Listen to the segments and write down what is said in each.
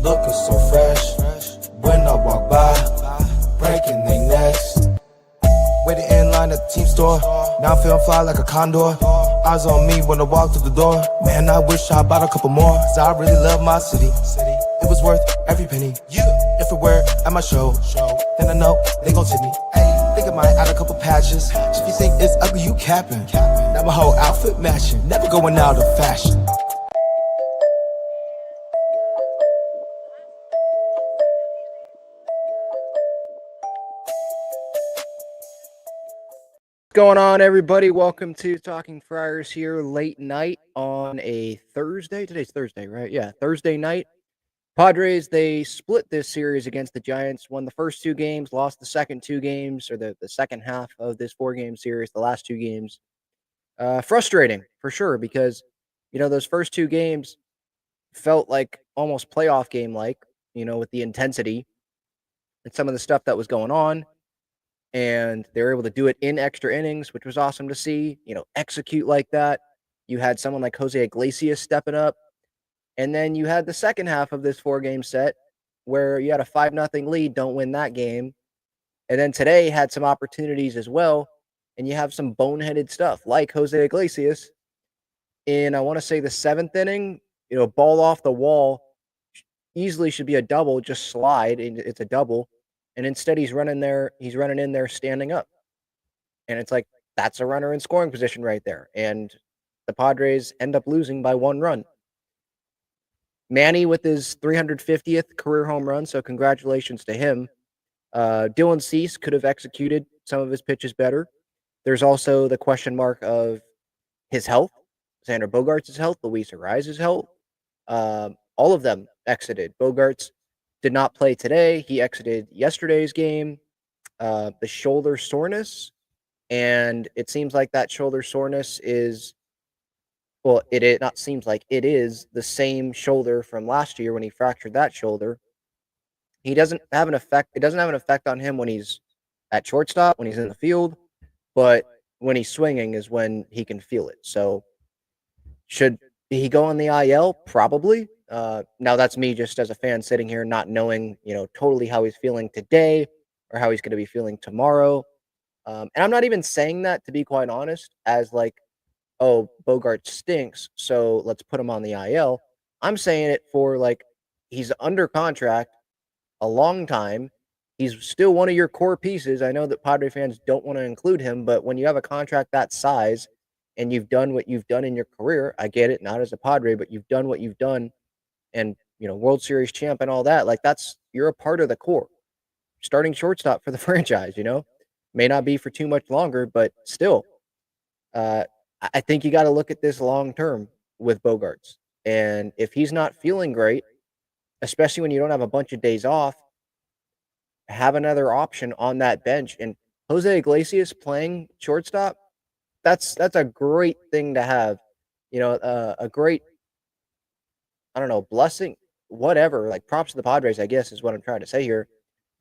looking so fresh. When I walk by, breaking their necks. Waiting in line at the team store. Now I'm feeling fly like a condor. Eyes on me when I walk through the door. Man, I wish I bought a couple more. Cause I really love my city. It was worth every penny. If it were at my show, then I know they gon' tip me. Think I might add a couple patches. If you think it's ugly, you capping. Now my whole outfit matching. Never going out of fashion. Going on, everybody? Welcome to Talking Friars here late night on a Thursday. Today's Thursday, right? Yeah, Thursday night. Padres, they split this series against the Giants, won the first two games, lost the second two games, or the second half of this four-game series, the last two games. Frustrating, for sure, because, those first two games felt like almost playoff game-like, with the intensity and some of the stuff that was going on. And they were able to do it in extra innings, which was awesome to see, execute like that. You had someone like Jose Iglesias stepping up. And then you had the second half of this four-game set where you had a 5-0 lead, don't win that game. And then today had some opportunities as well. And you have some boneheaded stuff like Jose Iglesias in, I want to say, the seventh inning, ball off the wall, easily should be a double, just slide, and it's a double. And instead he's running in there standing up. And it's like, that's a runner in scoring position right there. And the Padres end up losing by 1 run. Manny with his 350th career home run, so congratulations to him. Dylan Cease could have executed some of his pitches better. There's also the question mark of his health, Xander Bogaerts' health, Luis Arraez's health. All of them exited. Bogaerts did not play today. He exited yesterday's game. The shoulder soreness, and it seems like that shoulder soreness is, well, it not seems like, it is the same shoulder from last year when he fractured that shoulder. He doesn't have an effect. It doesn't have an effect on him when he's at shortstop, when he's in the field, but when he's swinging is when he can feel it. So should he go on the IL? Probably. Now that's me just as a fan sitting here not knowing, totally how he's feeling today or how he's going to be feeling tomorrow. And I'm not even saying that, to be quite honest, as like, oh, Bogart stinks, so let's put him on the IL. I'm saying it for like, he's under contract a long time. He's still one of your core pieces. I know that Padre fans don't want to include him, but when you have a contract that size and you've done what you've done in your career, I get it, not as a Padre, but you've done what you've done and, World Series champ and all that, like you're a part of the core. Starting shortstop for the franchise, may not be for too much longer, but still, I think you got to look at this long term with Bogaerts. And if he's not feeling great, especially when you don't have a bunch of days off, have another option on that bench. And Jose Iglesias playing shortstop, that's a great thing to have. A great, I don't know, blessing, whatever. Like, props to the Padres, I guess, is what I'm trying to say here.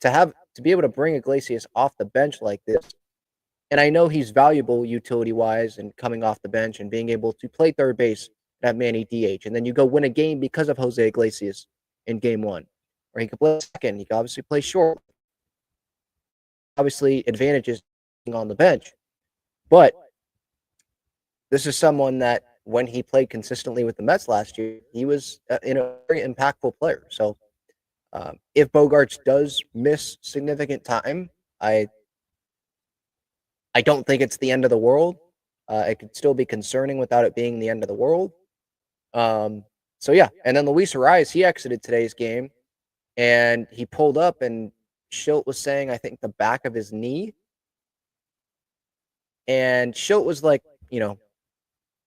To be able to bring Iglesias off the bench like this. And I know he's valuable utility-wise and coming off the bench and being able to play third base and have Manny DH. And then you go win a game because of Jose Iglesias in game one. Or he could play second. He could obviously play short. Obviously, advantages on the bench. But this is someone that, when he played consistently with the Mets last year, he was a very impactful player. So if Bogaerts does miss significant time, I don't think it's the end of the world. It could still be concerning without it being the end of the world. So yeah, and then Luis Arraez, he exited today's game, and he pulled up, and Schilt was saying, I think, the back of his knee. And Schilt was like,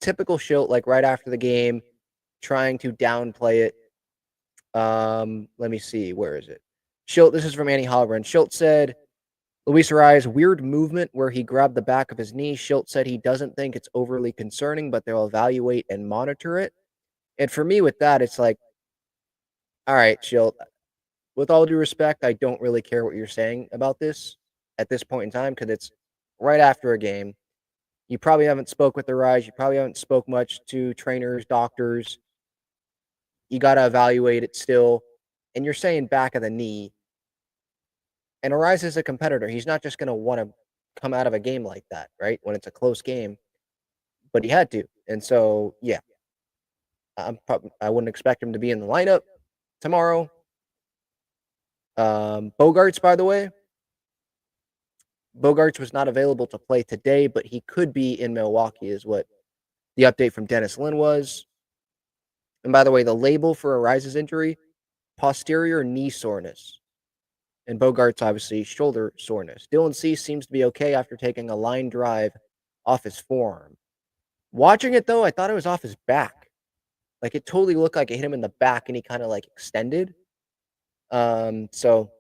typical Schilt, like right after the game, trying to downplay it. Let me see, where is it? Schilt, this is from Annie Halloran. Schilt said, Luis Arraez, weird movement where he grabbed the back of his knee. Schilt said he doesn't think it's overly concerning, but they'll evaluate and monitor it. And for me with that, it's like, all right, Schilt, with all due respect, I don't really care what you're saying about this at this point in time, because it's right after a game. You probably haven't spoke with Arraez. You probably haven't spoke much to trainers, doctors. You got to evaluate it still. and you're saying back of the knee, and Arise is a competitor. He's not just going to want to come out of a game like that, right? When it's a close game, but he had to. And so, yeah, I wouldn't expect him to be in the lineup tomorrow. Bogaerts, by the way, Bogaerts was not available to play today, but he could be in Milwaukee, is what the update from Dennis Lin was. And by the way, the label for Arise's injury, posterior knee soreness. And Bogaerts, obviously, shoulder soreness. Dylan Cease seems to be okay after taking a line drive off his forearm. Watching it, though, I thought it was off his back. Like, it totally looked like it hit him in the back, and he kind of, like, extended. So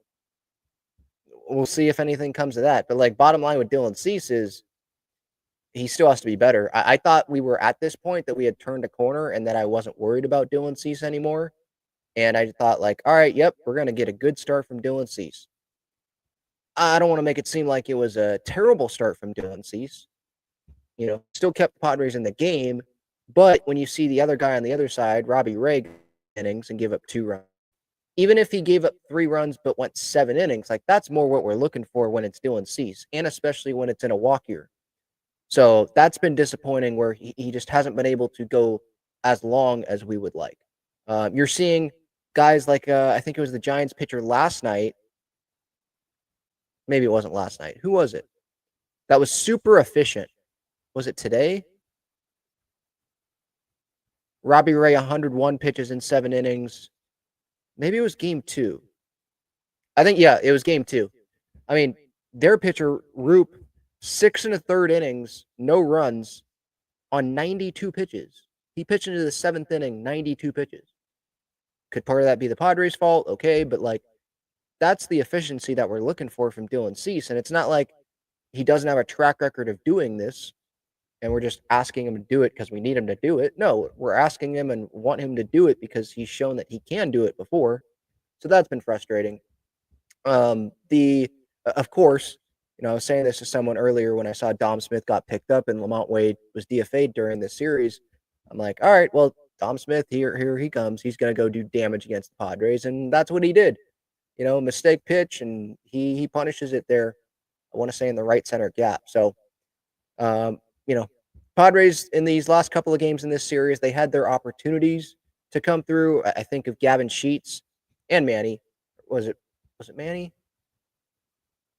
we'll see if anything comes of that. But, like, bottom line with Dylan Cease is he still has to be better. I thought we were at this point that we had turned a corner and that I wasn't worried about Dylan Cease anymore. And I thought, like, all right, yep, we're going to get a good start from Dylan Cease. I don't want to make it seem like it was a terrible start from Dylan Cease. You know, still kept Padres in the game. But when you see the other guy on the other side, Robbie Ray, innings and give up 2 runs, even if he gave up 3 runs but went 7 innings, like that's more what we're looking for when it's Dylan Cease, and especially when it's in a walk year. So that's been disappointing where he just hasn't been able to go as long as we would like. You're seeing guys like, I think it was the Giants pitcher last night. Maybe it wasn't last night. Who was it? That was super efficient. Was it today? Robbie Ray, 101 pitches in 7 innings. Maybe it was game 2. I think, yeah, it was game 2. I mean, their pitcher, Roop, 6 1/3 innings, no runs on 92 pitches. He pitched into the 7th inning, 92 pitches. Could part of that be the Padres' fault? Okay, but like that's the efficiency that we're looking for from Dylan Cease. And it's not like he doesn't have a track record of doing this and we're just asking him to do it because we need him to do it. No, we're asking him and want him to do it because he's shown that he can do it before. So that's been frustrating. Of course, you know, I was saying this to someone earlier when I saw Dom Smith got picked up and Lamont Wade was DFA'd during this series. I'm like, all right, well, Dom Smith, here he comes. He's going to go do damage against the Padres, and that's what he did. You know, mistake pitch, and he punishes it there. I want to say in the right center gap. So, you know, Padres in these last couple of games in this series, they had their opportunities to come through. I think of Gavin Sheets and Manny. Was it Manny?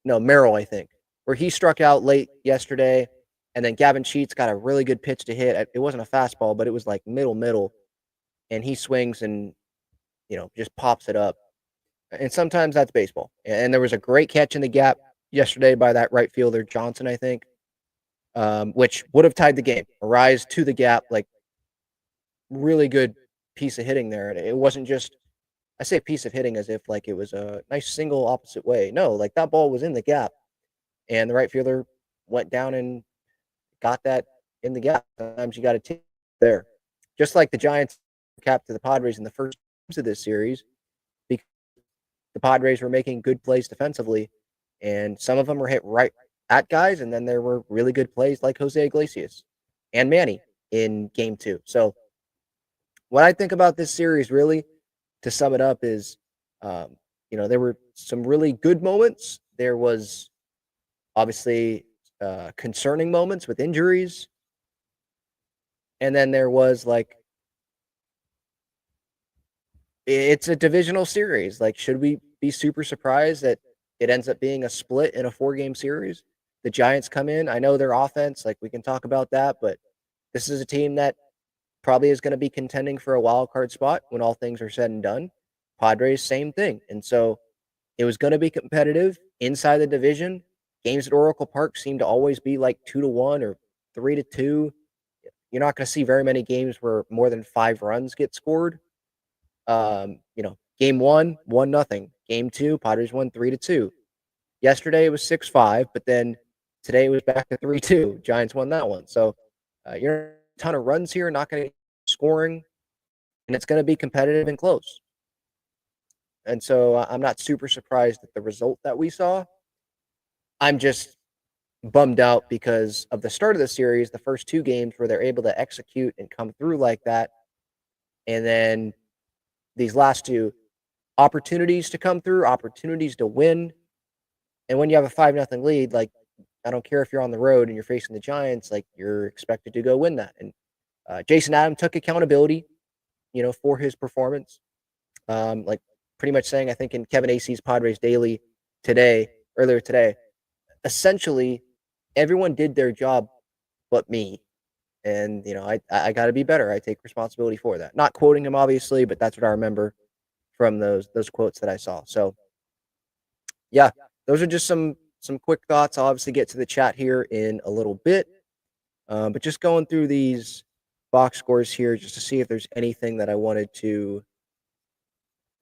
No, Merrill, I think, where he struck out late yesterday, and then Gavin Sheets got a really good pitch to hit. It wasn't a fastball, but it was like middle, and he swings and, you know, just pops it up. And sometimes that's baseball. And there was a great catch in the gap yesterday by that right fielder, Johnson, I think, which would have tied the game. A rise to the gap, like really good piece of hitting there. And it wasn't just, I say piece of hitting as if like it was a nice single opposite way. No, like that ball was in the gap and the right fielder went down and got that in the gap. Sometimes you got to take there. Just like the Giants capped to the Padres in the first games of this series, because the Padres were making good plays defensively, and some of them were hit right at guys, and then there were really good plays like Jose Iglesias and Manny in game 2. So what I think about this series, really, to sum it up, is, you know, there were some really good moments. There was obviously concerning moments with injuries. And then there was like, it's a divisional series. Like, should we be super surprised that it ends up being a split in a 4-game series? The Giants come in. I know their offense, like we can talk about that, but this is a team that probably is going to be contending for a wild card spot when all things are said and done. Padres, same thing. And so it was going to be competitive inside the division. Games at Oracle Park seem to always be like 2-1 or 3-2. You're not going to see very many games where more than 5 runs get scored. You know, game 1, 1-0. Game 2, Padres won 3-2. Yesterday it was 6-5, but then today it was back to 3-2. Giants won that one. So you're a ton of runs here, not going to scoring, and it's going to be competitive and close. And so I'm not super surprised at the result that we saw. I'm just bummed out because of the start of the series, the first 2 games where they're able to execute and come through like that. And then these last 2, opportunities to come through, opportunities to win. And when you have a 5-0 lead, like, I don't care if you're on the road and you're facing the Giants, like, you're expected to go win that. And Jason Adam took accountability, for his performance. Like, pretty much saying, I think in Kevin Acey's Padres Daily earlier today, essentially everyone did their job but me. And, I got to be better. I take responsibility for that. Not quoting him, obviously, but that's what I remember from those quotes that I saw. So, yeah, those are just some quick thoughts. I'll obviously get to the chat here in a little bit. But just going through these box scores here just to see if there's anything that I wanted to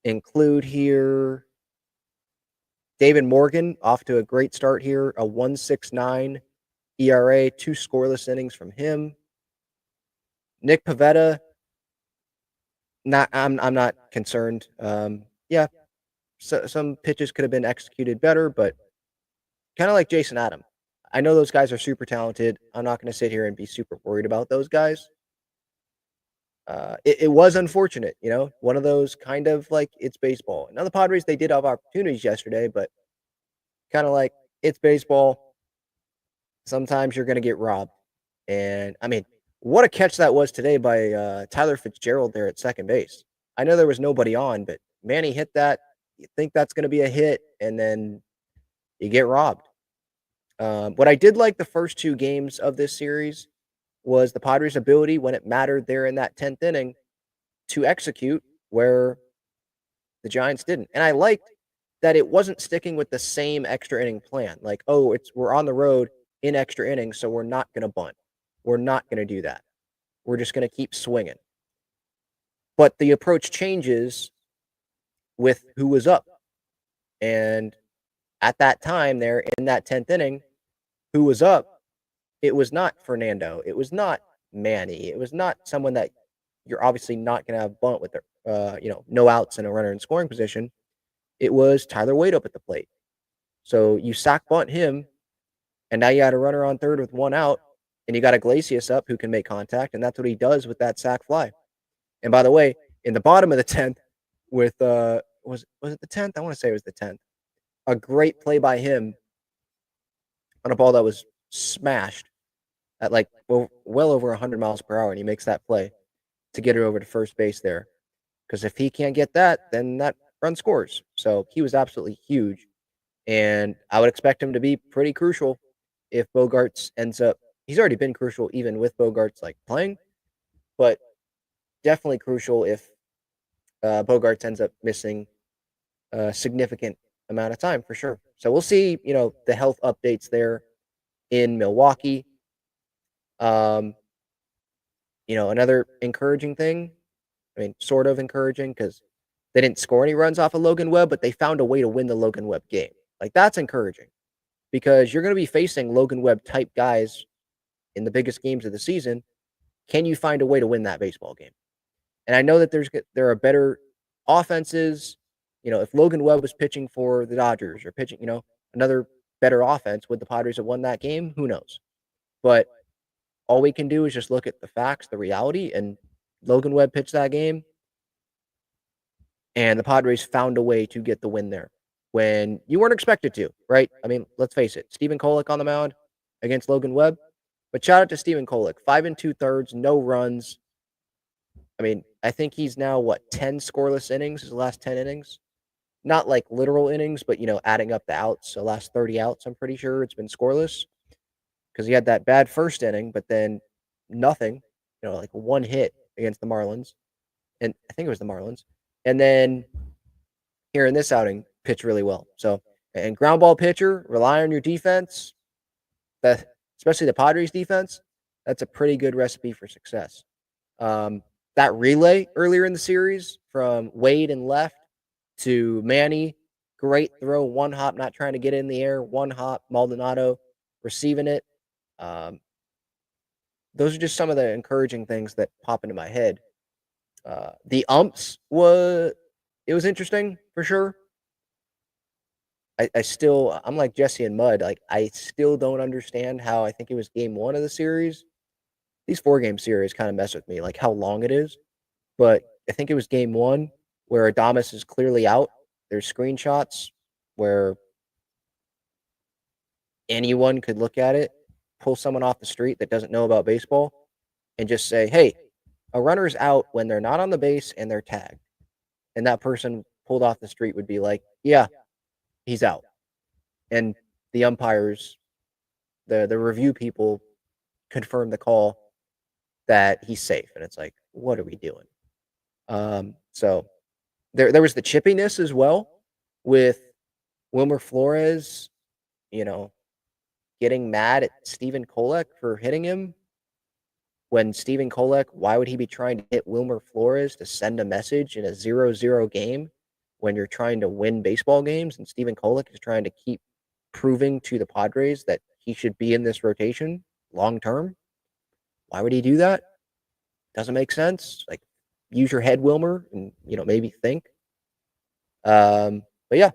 include here. David Morgan off to a great start here, a 1.69 ERA, 2 scoreless innings from him. Nick Pivetta, I'm not concerned. Yeah, so some pitches could have been executed better, but kind of like Jason Adam. I know those guys are super talented. I'm not going to sit here and be super worried about those guys. It was unfortunate, one of those kind of like it's baseball. Now the Padres, they did have opportunities yesterday, but kind of like it's baseball. Sometimes you're going to get robbed. And I mean, what a catch that was today by Tyler Fitzgerald there at second base. I know there was nobody on, but man, he hit that. You think that's going to be a hit, and then you get robbed. What I did like the first 2 games of this series was the Padres' ability when it mattered there in that 10th inning to execute where the Giants didn't. And I liked that it wasn't sticking with the same extra inning plan. Like, oh, we're on the road in extra innings, so we're not going to bunt. We're not going to do that. We're just going to keep swinging. But the approach changes with who was up. And at that time there in that 10th inning, who was up, it was not Fernando. It was not Manny. It was not someone that you're obviously not going to have bunt with, no outs and a runner in scoring position. It was Tyler Wade up at the plate. So you sack bunt him, and now you had a runner on third with 1 out, and you got Iglesias up who can make contact, and that's what he does with that sac fly. And by the way, in the bottom of the 10th with was it the 10th? I want to say it was the 10th. A great play by him on a ball that was smashed at like well over 100 miles per hour, and he makes that play to get it over to first base there. Because if he can't get that, then that run scores. So he was absolutely huge, and I would expect him to be pretty crucial if Bogaerts ends up. He's already been crucial even with Bogaerts like playing, but definitely crucial if Bogaerts ends up missing a significant amount of time for sure. So we'll see, the health updates there in Milwaukee. Another encouraging thing, I mean, sort of encouraging because they didn't score any runs off of Logan Webb, but they found a way to win the Logan Webb game. Like, that's encouraging because you're going to be facing Logan Webb type guys in the biggest games of the season. Can you find a way to win that baseball game? And I know that there are better offenses. If Logan Webb was pitching for the Dodgers or pitching, another better offense, would the Padres have won that game? Who knows? But all we can do is just look at the facts, the reality, and Logan Webb pitched that game, and the Padres found a way to get the win there when you weren't expected to, right? I mean, let's face it, Stephen Kolek on the mound against Logan Webb. But shout out to Stephen Kolek, 5 2/3, no runs. I mean, I think he's now, 10 scoreless innings, his last 10 innings? Not like literal innings, but, adding up the outs. So last 30 outs, I'm pretty sure it's been scoreless because he had that bad first inning, but then nothing, like 1 hit against the Marlins. And I think it was the Marlins. And then here in this outing, pitched really well. So, and ground ball pitcher, rely on your defense, especially the Padres defense. That's a pretty good recipe for success. That relay earlier in the series from Wade and left to Manny, great throw, 1 hop, not trying to get in the air, 1 hop, Maldonado receiving it. Those are just some of the encouraging things that pop into my head. The umps was interesting for sure. I'm like Jesse and Mud. Like, I still don't understand how I think it was game 1 of the series. These 4-game series kind of mess with me, like how long it is. But I think it was game 1 where Adames is clearly out. There's screenshots where anyone could look at it, pull someone off the street that doesn't know about baseball, and just say, hey, a runner's out when they're not on the base and they're tagged. And that person pulled off the street would be like, yeah, he's out. And the umpires, the review people confirm the call that he's safe. And it's like, what are we doing? So there was the chippiness as well with Wilmer Flores, getting mad at Stephen Kolek for hitting him. When Stephen Kolek, why would he be trying to hit Wilmer Flores to send a message in a 0-0 game when you're trying to win baseball games? And Stephen Kolek is trying to keep proving to the Padres that he should be in this rotation long term. Why would he do that? Doesn't make sense. Like, use your head, Wilmer, and maybe think. But yeah,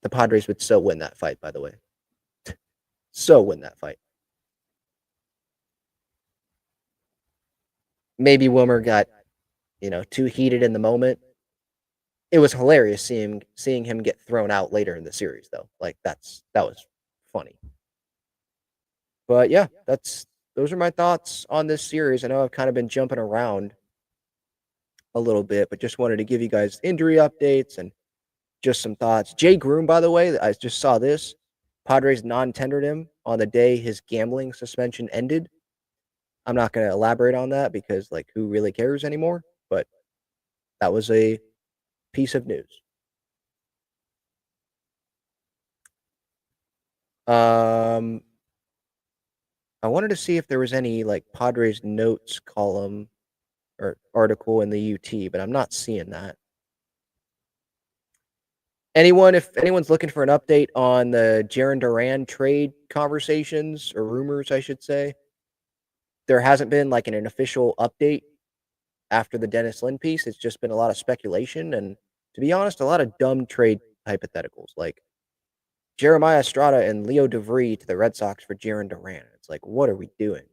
the Padres would so win that fight. By the way, so win that fight. Maybe Wilmer got too heated in the moment. It was hilarious seeing him get thrown out later in the series, though. Like, that was funny. But yeah, those are my thoughts on this series. I know I've kind of been jumping around a little bit, but just wanted to give you guys injury updates and just some thoughts. Jay Groom, by the way, I just saw this. Padres non-tendered him on the day his gambling suspension ended. I'm not going to elaborate on that because, like, who really cares anymore? But that was a piece of news. I wanted to see if there was any, like, Padres notes column or article in the UT, but I'm not seeing that. If anyone's looking for an update on the Jarren Duran trade conversations or rumors, I should say, there hasn't been like an official update after the Dennis Lin piece. It's just been a lot of speculation and, to be honest, a lot of dumb trade hypotheticals, like Jeremiah Estrada and Leo DeVree to the Red Sox for Jarren Duran. It's like, what are we doing?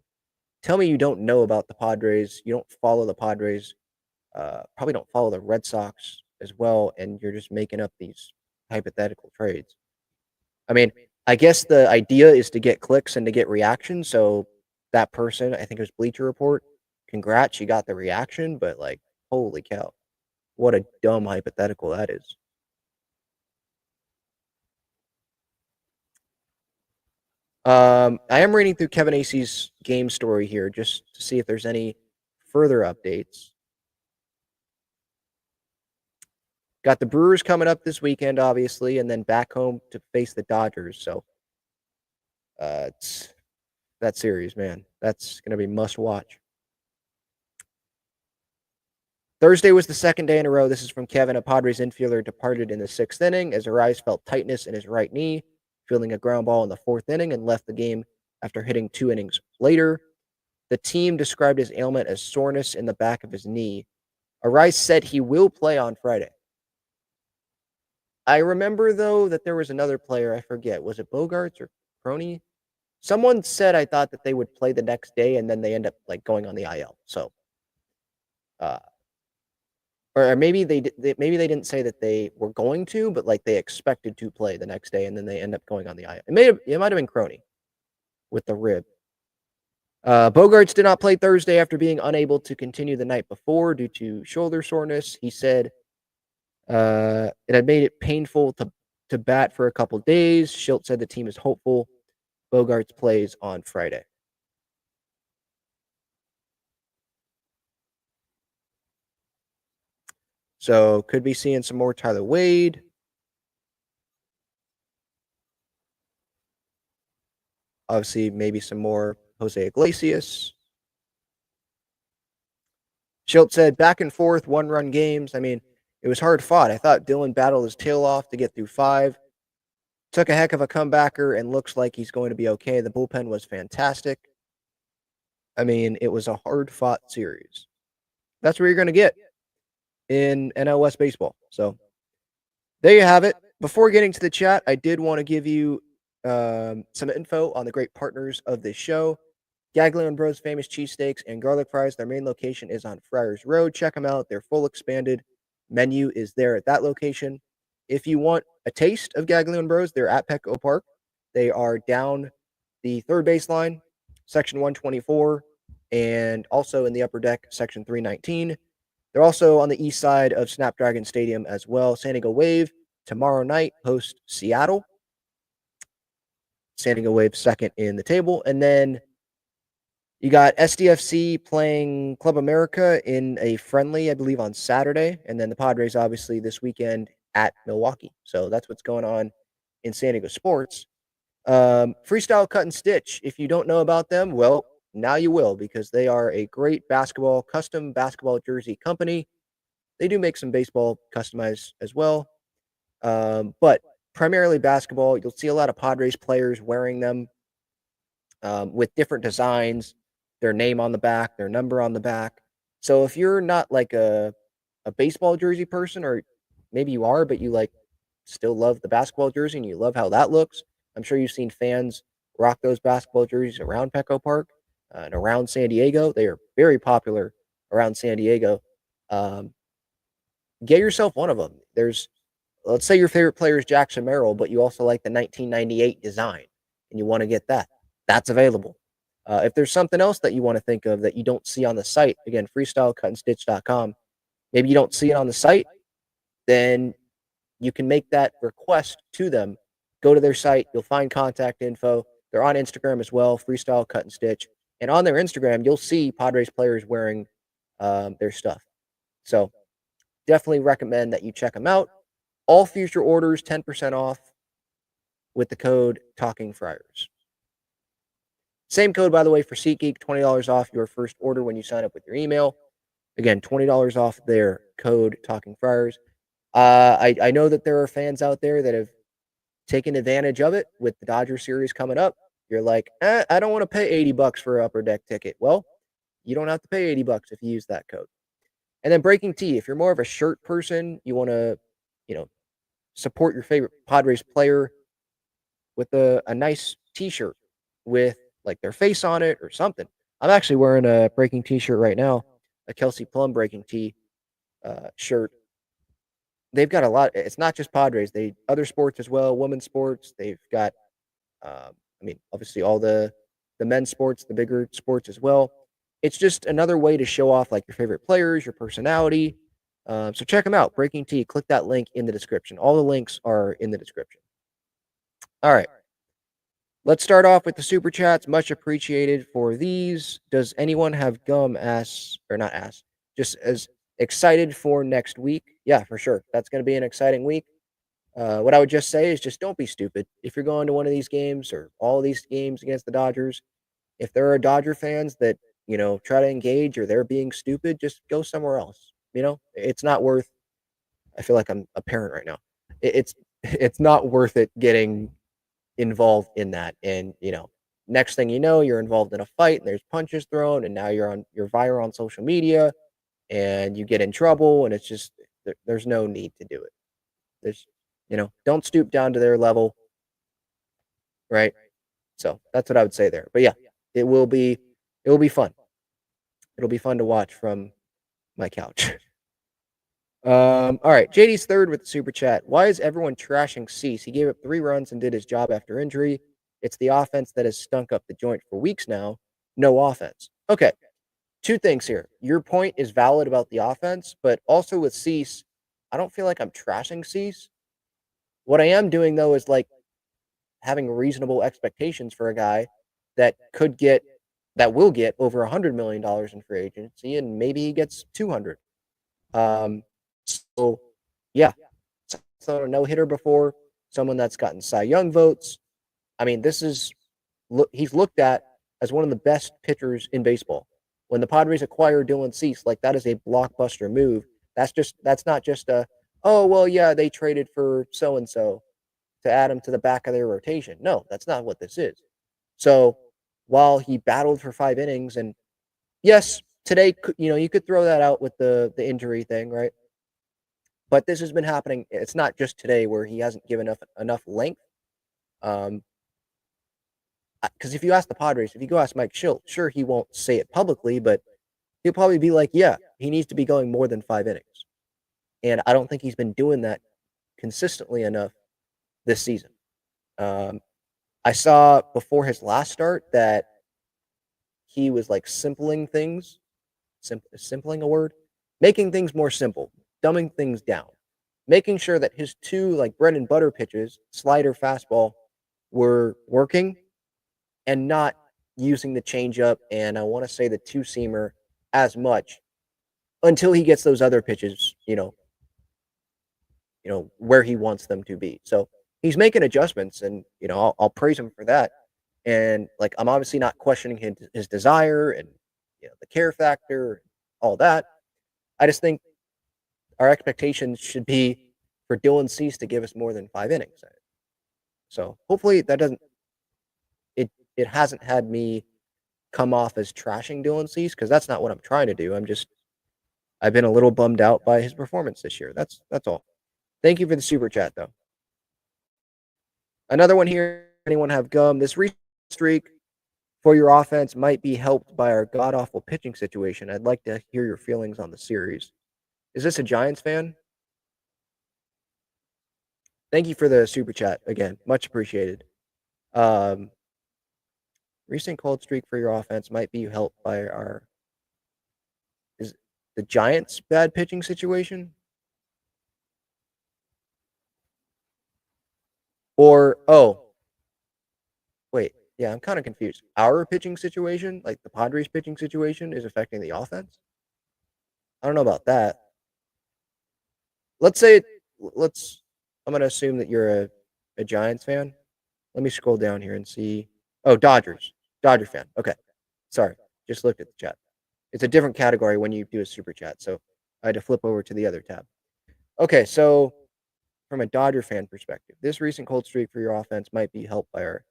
Tell me you don't know about the Padres. You don't follow the Padres. Probably don't follow the Red Sox as well, and you're just making up these hypothetical trades. I mean, I guess the idea is to get clicks and to get reactions. So that person, I think it was Bleacher Report, congrats, you got the reaction, but like, holy cow, what a dumb hypothetical that is. I am reading through Kevin Acey's game story here just to see if there's any further updates. Got the Brewers coming up this weekend, obviously, and then back home to face the Dodgers. So it's that series, man. That's going to be must watch. Thursday was the second day in a row. This is from Kevin. A Padres infielder departed in the sixth inning as Arise felt tightness in his right knee, fielding a ground ball in the fourth inning, and left the game after hitting 2 innings later. The team described his ailment as soreness in the back of his knee. Arise said he will play on Friday. I remember, though, that there was another player. I forget. Was it Bogaerts or Crony? Someone said I thought that they would play the next day, and then they end up like going on the IL. So, or maybe they didn't say that they were going to, but like they expected to play the next day, and then they end up going on the IL. It might have been Crony with the rib. Bogaerts did not play Thursday after being unable to continue the night before due to shoulder soreness. He said it had made it painful to bat for a couple days. Schilt said the team is hopeful Bogaerts plays on Friday. So could be seeing some more Tyler Wade. Obviously, maybe some more Jose Iglesias. Schilt said back and forth, 1-run games. I mean, it was hard fought. I thought Dylan battled his tail off to get through 5. Took a heck of a comebacker and looks like he's going to be okay. The bullpen was fantastic. I mean, it was a hard-fought series. That's where you're going to get in NL West baseball. So there you have it. Before getting to the chat, I did want to give you some info on the great partners of this show. Gaglione and Bros famous cheesesteaks and garlic fries. Their main location is on Friars Road. Check them out. Their full expanded menu is there at that location. If you want a taste of Gaglione and Bros, they're at Petco Park. They are down the third baseline, section 124, and also in the upper deck, section 319. They're also on the east side of Snapdragon Stadium as well. San Diego Wave tomorrow night hosts Seattle. San Diego Wave second in the table. And then you got SDFC playing Club America in a friendly, I believe, on Saturday. And then the Padres, obviously, this weekend at Milwaukee. So that's what's going on in San Diego sports. Freestyle Cut and Stitch. If you don't know about them, well, now you will, because they are a great custom basketball jersey company. They do make some baseball customized as well. But primarily basketball. You'll see a lot of Padres players wearing them with different designs, their name on the back, their number on the back. So if you're not like a baseball jersey person, or maybe you are, but you still love the basketball jersey and you love how that looks, I'm sure you've seen fans rock those basketball jerseys around Petco Park and around San Diego. They are very popular around San Diego. Get yourself one of them. Let's say your favorite player is Jackson Merrill, but you also like the 1998 design and you want to get that. That's available. If there's something else that you want to think of that you don't see on the site, again, freestylecutandstitch.com, maybe you don't see it on the site, then you can make that request to them. Go to their site. You'll find contact info. They're on Instagram as well, Freestyle Cut and Stitch. And on their Instagram, you'll see Padres players wearing their stuff. So definitely recommend that you check them out. All future orders, 10% off with the code TalkingFriars. Same code, by the way, for SeatGeek, $20 off your first order when you sign up with your email. Again, $20 off their code TalkingFriars. I know that there are fans out there that have taken advantage of it with the Dodger series coming up. You're like, I don't want to pay $80 for an upper deck ticket. Well, you don't have to pay $80 if you use that code. And then Breaking Tea, if you're more of a shirt person, you want to, support your favorite Padres player with a nice t-shirt with their face on it or something. I'm actually wearing a Breaking Tea shirt right now, a Kelsey Plum Breaking Tea shirt. They've got a lot. It's not just Padres. Other sports as well, women's sports. They've got, obviously all the men's sports, the bigger sports as well. It's just another way to show off your favorite players, your personality. So check them out. Breaking Tea. Click that link in the description. All the links are in the description. All right. Let's start off with the super chats. Much appreciated for these. Does anyone have just as excited for next week? Yeah, for sure. That's going to be an exciting week. What I would just say is just don't be stupid. If you're going to one of these games or all of these games against the Dodgers, if there are Dodger fans that, try to engage or they're being stupid, just go somewhere else. It's not worth, I feel like I'm a parent right now. It's not worth it getting involved in that. And, next thing you know, you're involved in a fight and there's punches thrown and now you're viral on social media and you get in trouble and it's just, there's no need to do it. There's, don't stoop down to their level. Right. So that's what I would say there. But yeah, it will be fun. It'll be fun to watch from my couch. All right. JD's third with the super chat. Why is everyone trashing Cease? He gave up 3 runs and did his job after injury. It's the offense that has stunk up the joint for weeks now. No offense. Okay. 2 things here. Your point is valid about the offense, but also with Cease, I don't feel like I'm trashing Cease. What I am doing, though, is having reasonable expectations for a guy that will get over $100 million in free agency, and maybe he gets 200. So yeah, so a no-hitter before, someone that's gotten Cy Young votes. I mean, he's looked at as one of the best pitchers in baseball. When the Padres acquired Dylan Cease, that is a blockbuster move. That's not just they traded for so-and-so to add him to the back of their rotation. No, that's not what this is. So while he battled for 5 innings, and yes, today, you could throw that out with the injury thing, right? But this has been happening. It's not just today where he hasn't given enough length. I because if you ask the Padres, if you go ask Mike Schilt, sure, he won't say it publicly, but he'll probably be like, yeah, he needs to be going more than 5 innings. And I don't think he's been doing that consistently enough this season. I saw before his last start that he was like simpling things. Simpling a word? Making things more simple, dumbing things down, making sure that his two like bread and butter pitches, slider, fastball, were working and not using the changeup and I want to say the two seamer as much until he gets those other pitches, where he wants them to be. So he's making adjustments, and I'll praise him for that. And like I'm obviously not questioning his desire and the care factor, all that. I just think our expectations should be for Dylan Cease to give us more than 5 innings. So hopefully that doesn't it hasn't had me come off as trashing Dylan Cease because that's not what I'm trying to do. I've been a little bummed out by his performance this year. That's all. Thank you for the super chat though. Another one here. Anyone have gum? This recent streak for your offense might be helped by our god awful pitching situation. I'd like to hear your feelings on the series. Is this a Giants fan? Thank you for the super chat again. Much appreciated. Recent cold streak for your offense might be helped by is the Giants' bad pitching situation? Or, wait, yeah, I'm kind of confused. Our pitching situation, like the Padres' pitching situation, is affecting the offense? I don't know about that. I'm going to assume that you're a Giants fan. Let me scroll down here and see. Oh, Dodger fan. Okay. Sorry. Just looked at the chat. It's a different category when you do a super chat. So I had to flip over to the other tab. Okay. So from a Dodger fan perspective, this recent cold streak for your offense might be helped by our.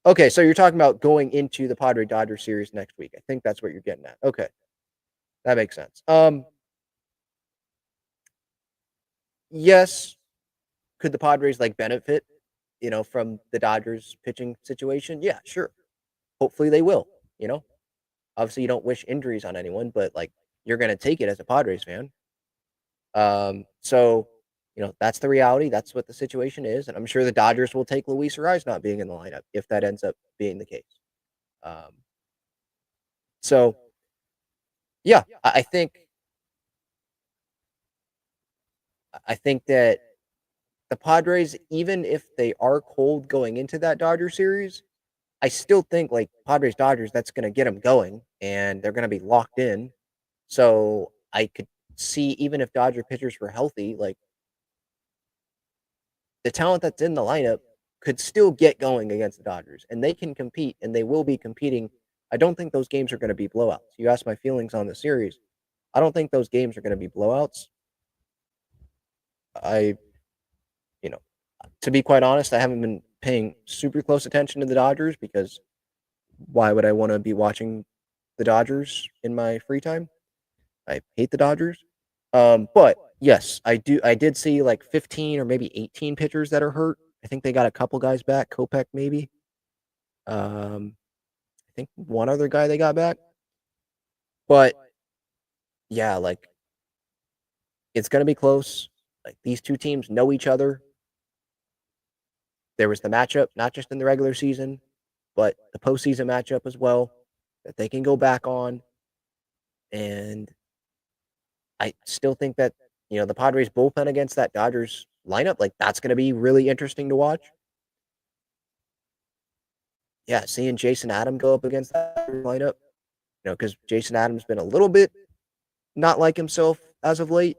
Okay. So you're talking about going into the Padre Dodger series next week. I think that's what you're getting at. Okay. That makes sense. Yes. Could the Padres benefit, from the Dodgers pitching situation? Yeah, sure. Hopefully they will, Obviously you don't wish injuries on anyone, but you're going to take it as a Padres fan. So, that's the reality. That's what the situation is. And I'm sure the Dodgers will take Luis Ariz not being in the lineup if that ends up being the case. So, yeah, I think that the Padres, even if they are cold going into that Dodger series, I still think Padres Dodgers, that's going to get them going and they're going to be locked in. So I could see, even if Dodger pitchers were healthy, the talent that's in the lineup could still get going against the Dodgers and they can compete and they will be competing. I don't think those games are going to be blowouts. You asked my feelings on the series. I don't think those games are going to be blowouts. To be quite honest, I haven't been paying super close attention to the Dodgers because why would I want to be watching the Dodgers in my free time? I hate the Dodgers. But yes, I did see 15 or maybe 18 pitchers that are hurt. I think they got a couple guys back, Kopech maybe. I think one other guy they got back. But yeah, it's going to be close. These two teams know each other. There was the matchup, not just in the regular season, but the postseason matchup as well, that they can go back on. And I still think that, the Padres bullpen against that Dodgers lineup, that's going to be really interesting to watch. Yeah, seeing Jason Adam go up against that lineup, because Jason Adams been a little bit not like himself as of late.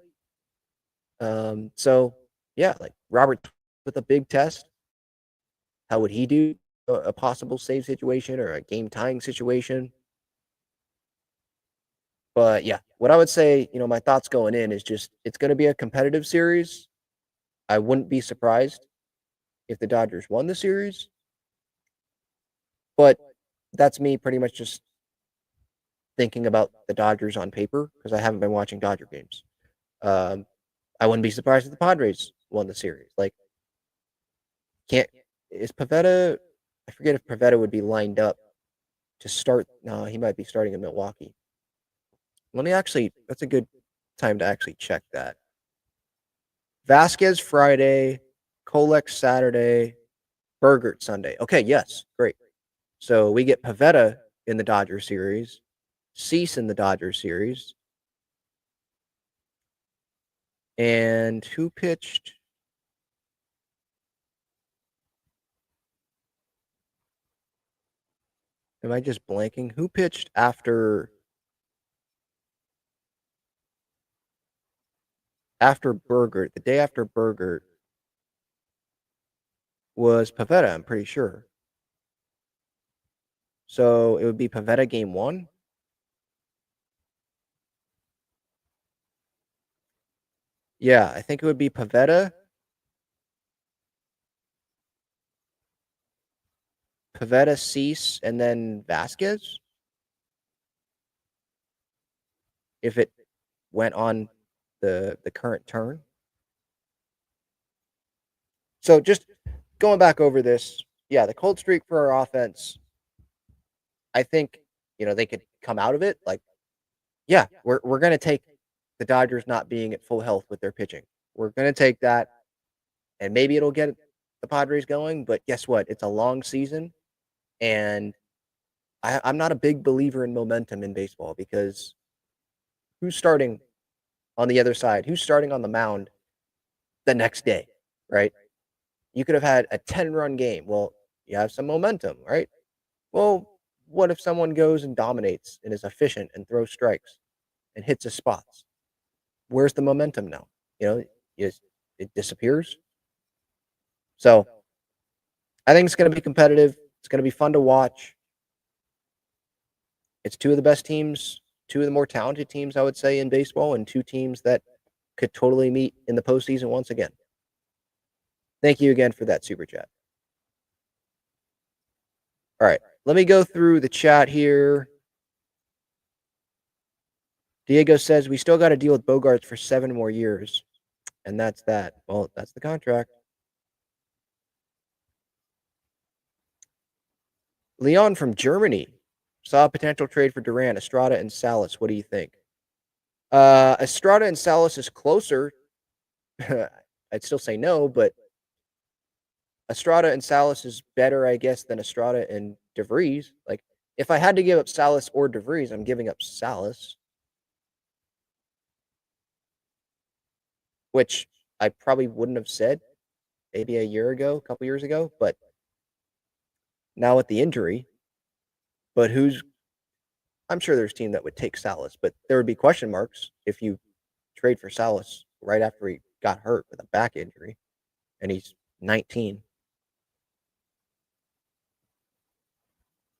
So, yeah, Robert with a big test. How would he do a possible save situation or a game tying situation? But yeah, what I would say, my thoughts going in is just it's going to be a competitive series. I wouldn't be surprised if the Dodgers won the series. But that's me pretty much just thinking about the Dodgers on paper because I haven't been watching Dodger games. I wouldn't be surprised if the Padres won the series. Is Pavetta I forget if Pivetta would be lined up to start. No, he might be starting in Milwaukee. That's a good time to actually check that. Vasquez Friday, Kolek Saturday, Bogaerts Sunday. Okay, yes, great. So we get Pivetta in the Dodger series, Cease in the Dodger series, and who pitched? Am I just blanking? Who pitched after Bogaerts? The day after Bogaerts was Pivetta, I'm pretty sure. So it would be Pivetta game 1. Yeah, I think it would be Pivetta, Cease, and then Vasquez. If it went on the current turn. So just going back over this, yeah, the cold streak for our offense, I think, they could come out of it. Like, yeah, we're gonna take the Dodgers not being at full health with their pitching. We're gonna take that, and maybe it'll get the Padres going. But guess what? It's a long season, and I'm not a big believer in momentum in baseball because who's starting on the other side? Who's starting on the mound the next day, right? You could have had a 10-run game. Well, you have some momentum, right? Well, what if someone goes and dominates and is efficient and throws strikes and hits his spots? Where's the momentum now? It disappears. So I think it's going to be competitive. It's going to be fun to watch. It's two of the best teams, two of the more talented teams, I would say, in baseball, and two teams that could totally meet in the postseason once again. Thank you again for that super chat. All right, let me go through the chat here. Diego says, we still got to deal with Bogaerts for 7 more years. And that's that. Well, that's the contract. Leon from Germany saw a potential trade for Durant, Estrada, and Salas. What do you think? Estrada and Salas is closer. I'd still say no, but Estrada and Salas is better, I guess, than Estrada and DeVries. Like, if I had to give up Salas or DeVries, I'm giving up Salas, which I probably wouldn't have said maybe a year ago, a couple years ago, but now with the injury. But I'm sure there's a team that would take Salas, but there would be question marks if you trade for Salas right after he got hurt with a back injury, and he's 19.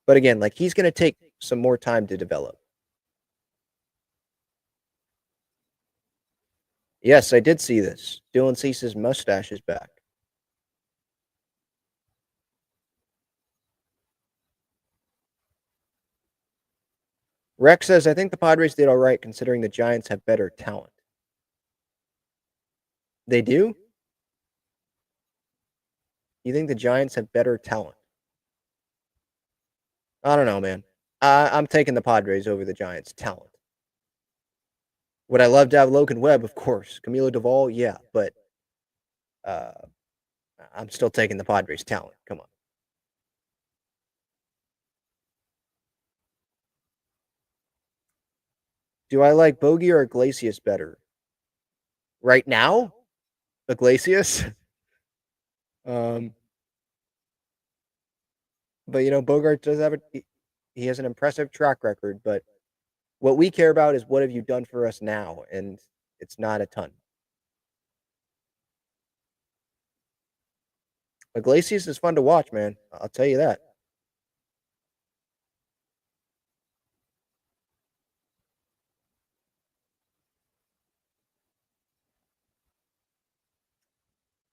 But again, like, he's going to take some more time to develop. Yes, I did see this. Dylan Cease's mustache is back. Rex says, I think the Padres did all right considering the Giants have better talent. They do? You think the Giants have better talent? I don't know, man. I'm taking the Padres over the Giants' talent. Would I love to have Logan Webb? Of course. Camilo Duvall? Yeah, but I'm still taking the Padres' talent. Come on. Do I like Bogey or Iglesias better? Right now? Iglesias? But Bogart does have he has an impressive track record, but what we care about is what have you done for us now, and it's not a ton. Iglesias is fun to watch, man. I'll tell you that.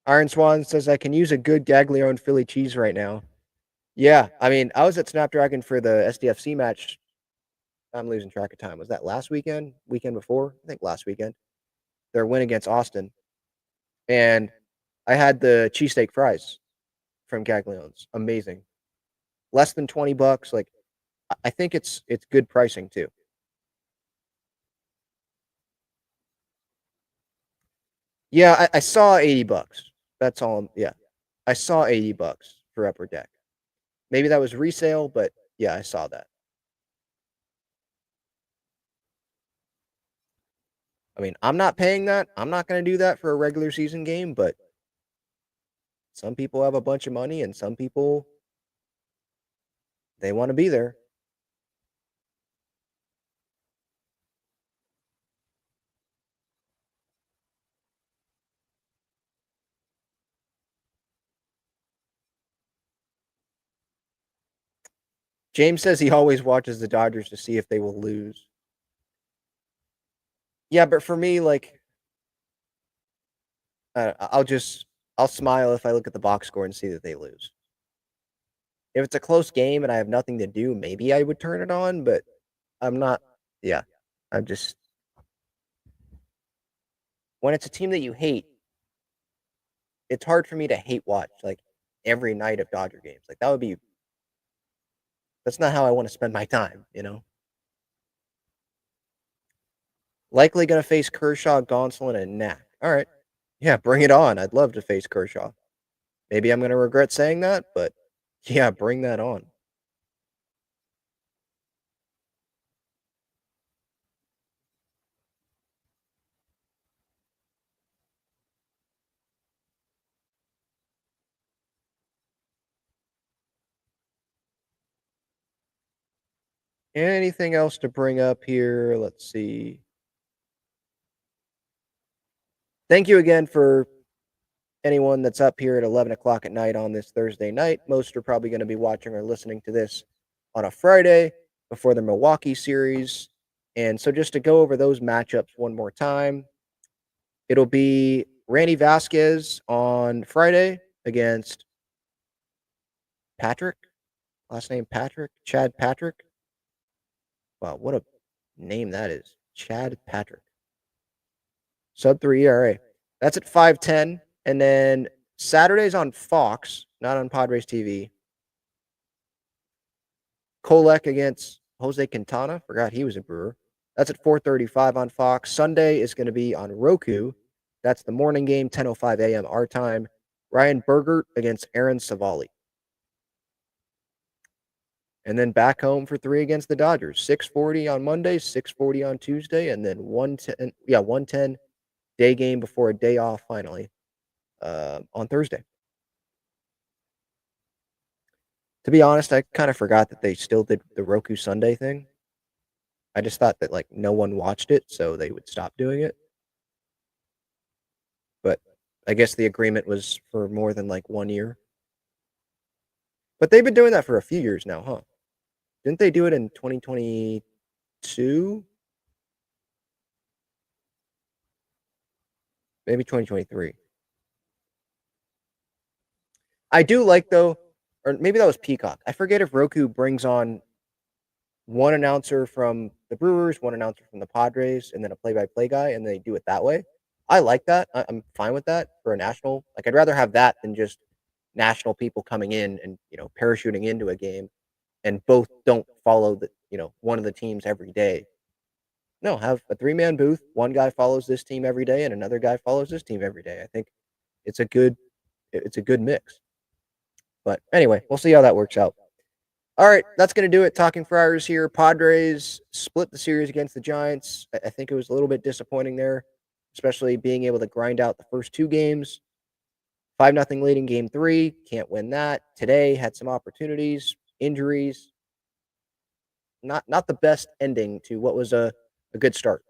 Iron Swan says I can use a good Gaglione Philly cheese right now. Yeah, I mean, I was at Snapdragon for the SDFC match. I'm losing track of time. Was that last weekend? Weekend before? I think last weekend. Their win against Austin. And I had the cheesesteak fries from Gaglione's. Amazing. less than $20. Like, I think it's good pricing too. Yeah, I saw $80. That's all. Yeah, I saw $80 for Upper Deck. Maybe that was resale, but yeah, I saw that. I mean, I'm not paying that. I'm not going to do that for a regular season game, but some people have a bunch of money and some people they want to be there. James says he always watches the Dodgers to see if they will lose. Yeah, but for me, like, I'll smile if I look at the box score and see that they lose. If it's a close game and I have nothing to do, maybe I would turn it on, but I'm not. Yeah, I'm just when it's a team that you hate, it's hard for me to hate watch like every night of Dodger games. Like that would be that's not how I want to spend my time, you know. Likely going to face Kershaw, Gonsolin, and Knack. All right, yeah, bring it on. I'd love to face Kershaw. Maybe I'm going to regret saying that, but yeah, bring that on. Anything else to bring up here? Let's see. Thank you again for anyone that's up here at 11 o'clock at night on this Thursday night. Most are probably going to be watching or listening to this on a Friday before the Milwaukee series. And so just to go over those matchups one more time, it'll be Randy Vasquez on Friday against Patrick. Last name Patrick. Chad Patrick. Wow, what a name that is. Chad Patrick. Sub 3 ERA. That's at 5:10. And then Saturday's on Fox, not on Padres TV. Kolek against Jose Quintana. Forgot he was a Brewer. That's at 4:35 on Fox. Sunday is going to be on Roku. That's the morning game, 10:05 a.m. our time. Ryan Bergert against Aaron Savali. And then back home for 3 against the Dodgers. 6:40 on Monday, 6:40 on Tuesday, and then 1:10 day game before a day off finally on Thursday. To be honest, I kind of forgot that they still did the Roku Sunday thing. I just thought that like no one watched it, so they would stop doing it. But I guess the agreement was for more than like 1 year. But they've been doing that for a few years now, huh? Didn't they do it in 2022? Maybe 2023. I do like though, or maybe that was Peacock. I forget if Roku brings on one announcer from the Brewers, one announcer from the Padres, and then a play-by-play guy, and they do it that way. I like that. I'm fine with that for a national. Like I'd rather have that than just national people coming in and parachuting into a game, and both don't follow the one of the teams every day. No, have a 3-man booth. One guy follows this team every day, and another guy follows this team every day. I think it's a good mix. But anyway, we'll see how that works out. All right, that's going to do it. Talking Friars here. Padres split the series against the Giants. I think it was a little bit disappointing there, especially being able to grind out the first 2 games. 5-0 leading game 3. Can't win that. Today had some opportunities, injuries. Not the best ending to what was a good start.